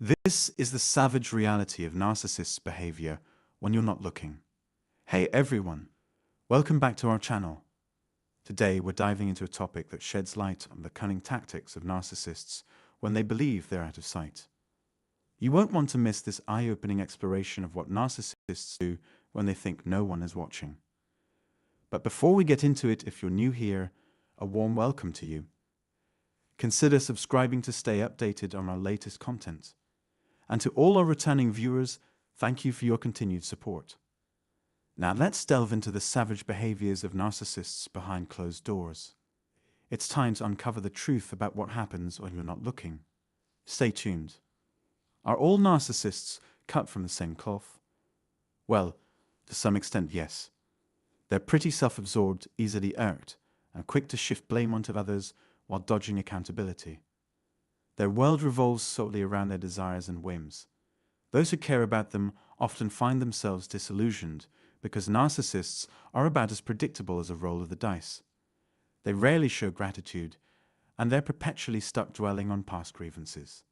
This is the savage reality of narcissists' behavior when you're not looking. Hey everyone, welcome back to our channel. Today we're diving into a topic that sheds light on the cunning tactics of narcissists when they believe they're out of sight. You won't want to miss this eye-opening exploration of what narcissists do when they think no one is watching. But before we get into it, if you're new here, a warm welcome to you. Consider subscribing to stay updated on our latest content. And to all our returning viewers, thank you for your continued support. Now let's delve into the savage behaviors of narcissists behind closed doors. It's time to uncover the truth about what happens when you're not looking. Stay tuned. Are all narcissists cut from the same cloth? Well, to some extent, yes. They're pretty self-absorbed, easily irked, and quick to shift blame onto others while dodging accountability. Their world revolves solely around their desires and whims. Those who care about them often find themselves disillusioned because narcissists are about as predictable as a roll of the dice. They rarely show gratitude, and they're perpetually stuck dwelling on past grievances.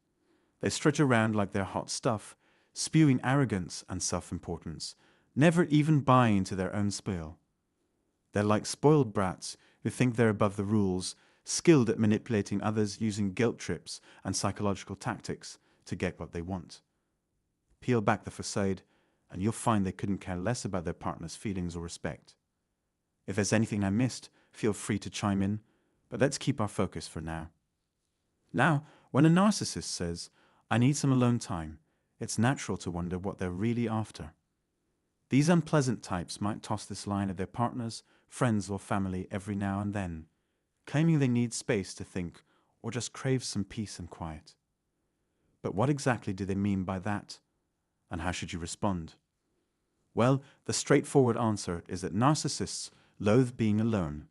They strut around like they're hot stuff, spewing arrogance and self-importance, never even buying into their own spiel. They're like spoiled brats who think they're above the rules, skilled at manipulating others using guilt trips and psychological tactics to get what they want. Peel back the facade, and you'll find they couldn't care less about their partner's feelings or respect. If there's anything I missed, feel free to chime in, but let's keep our focus for now. Now, when a narcissist says, "I need some alone time," it's natural to wonder what they're really after. These unpleasant types might toss this line at their partners, friends, or family every now and then, claiming they need space to think or just crave some peace and quiet. But what exactly do they mean by that? And how should you respond? Well, the straightforward answer is that narcissists loathe being alone.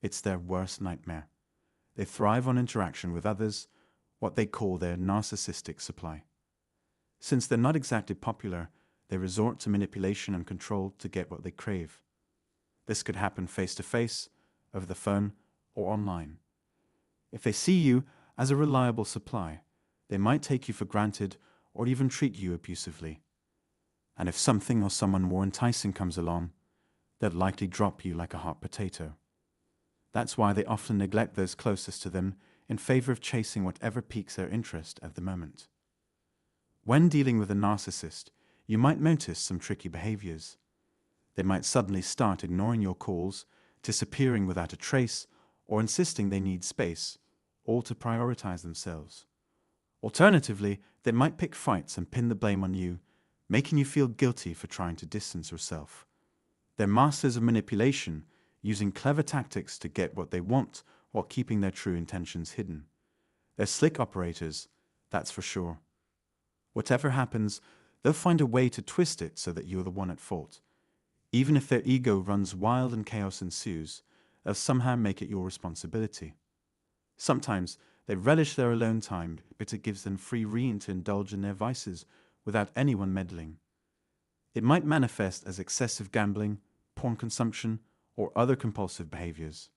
It's their worst nightmare. They thrive on interaction with others, what they call their narcissistic supply. Since they're not exactly popular, they resort to manipulation and control to get what they crave. This could happen face-to-face, over the phone, or online. If they see you as a reliable supply, they might take you for granted or even treat you abusively. And if something or someone more enticing comes along, they'll likely drop you like a hot potato. That's why they often neglect those closest to them in favor of chasing whatever piques their interest at the moment. When dealing with a narcissist, you might notice some tricky behaviors. They might suddenly start ignoring your calls, disappearing without a trace, or insisting they need space, all to prioritize themselves. Alternatively, they might pick fights and pin the blame on you, making you feel guilty for trying to distance yourself. They're masters of manipulation, using clever tactics to get what they want while keeping their true intentions hidden. They're slick operators, that's for sure. Whatever happens, they'll find a way to twist it so that you're the one at fault. Even if their ego runs wild and chaos ensues, they'll somehow make it your responsibility. Sometimes they relish their alone time because it gives them free rein to indulge in their vices without anyone meddling. It might manifest as excessive gambling, porn consumption, or other compulsive behaviors.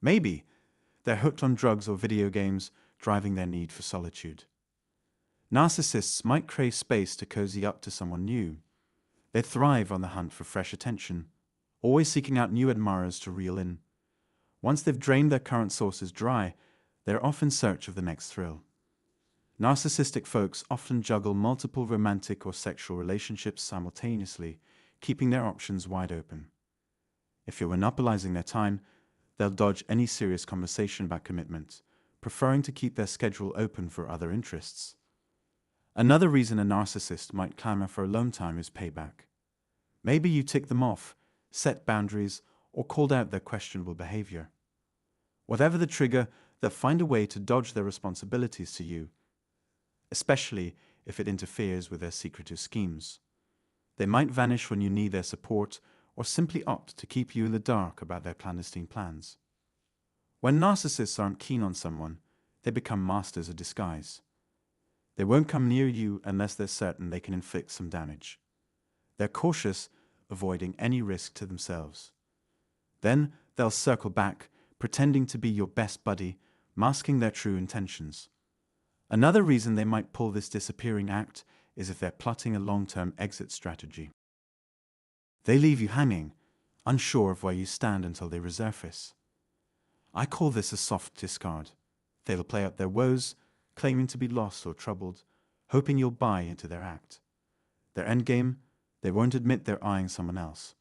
Maybe they're hooked on drugs or video games, driving their need for solitude. Narcissists might crave space to cozy up to someone new. They thrive on the hunt for fresh attention, always seeking out new admirers to reel in. Once they've drained their current sources dry, they're off in search of the next thrill. Narcissistic folks often juggle multiple romantic or sexual relationships simultaneously, keeping their options wide open. If you're monopolizing their time, they'll dodge any serious conversation about commitment, preferring to keep their schedule open for other interests. Another reason a narcissist might clamor for alone time is payback. Maybe you tick them off, set boundaries, or called out their questionable behavior. Whatever the trigger, they'll find a way to dodge their responsibilities to you, especially if it interferes with their secretive schemes. They might vanish when you need their support, or simply opt to keep you in the dark about their clandestine plans. When narcissists aren't keen on someone, they become masters of disguise. They won't come near you unless they're certain they can inflict some damage. They're cautious, avoiding any risk to themselves. Then they'll circle back, pretending to be your best buddy, masking their true intentions. Another reason they might pull this disappearing act is if they're plotting a long-term exit strategy. They leave you hanging, unsure of where you stand until they resurface. I call this a soft discard. They'll play up their woes, claiming to be lost or troubled, hoping you'll buy into their act. Their endgame, they won't admit they're eyeing someone else.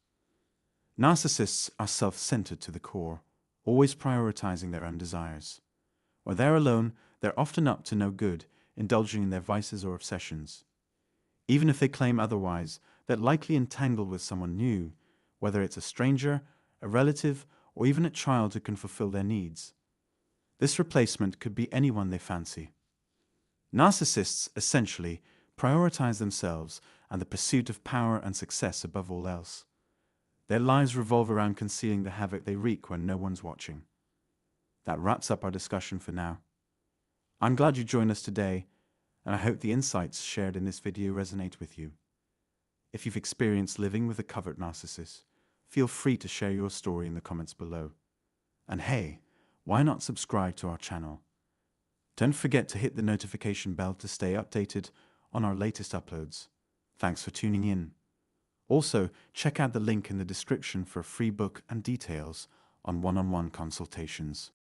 Narcissists are self-centered to the core, always prioritizing their own desires. When they're alone, they're often up to no good, indulging in their vices or obsessions. Even if they claim otherwise, they're likely entangled with someone new, whether it's a stranger, a relative, or even a child who can fulfill their needs. This replacement could be anyone they fancy. Narcissists, essentially, prioritize themselves and the pursuit of power and success above all else. Their lives revolve around concealing the havoc they wreak when no one's watching. That wraps up our discussion for now. I'm glad you joined us today, and I hope the insights shared in this video resonate with you. If you've experienced living with a covert narcissist, feel free to share your story in the comments below. And hey, why not subscribe to our channel? Don't forget to hit the notification bell to stay updated on our latest uploads. Thanks for tuning in. Also, check out the link in the description for a free book and details on one-on-one consultations.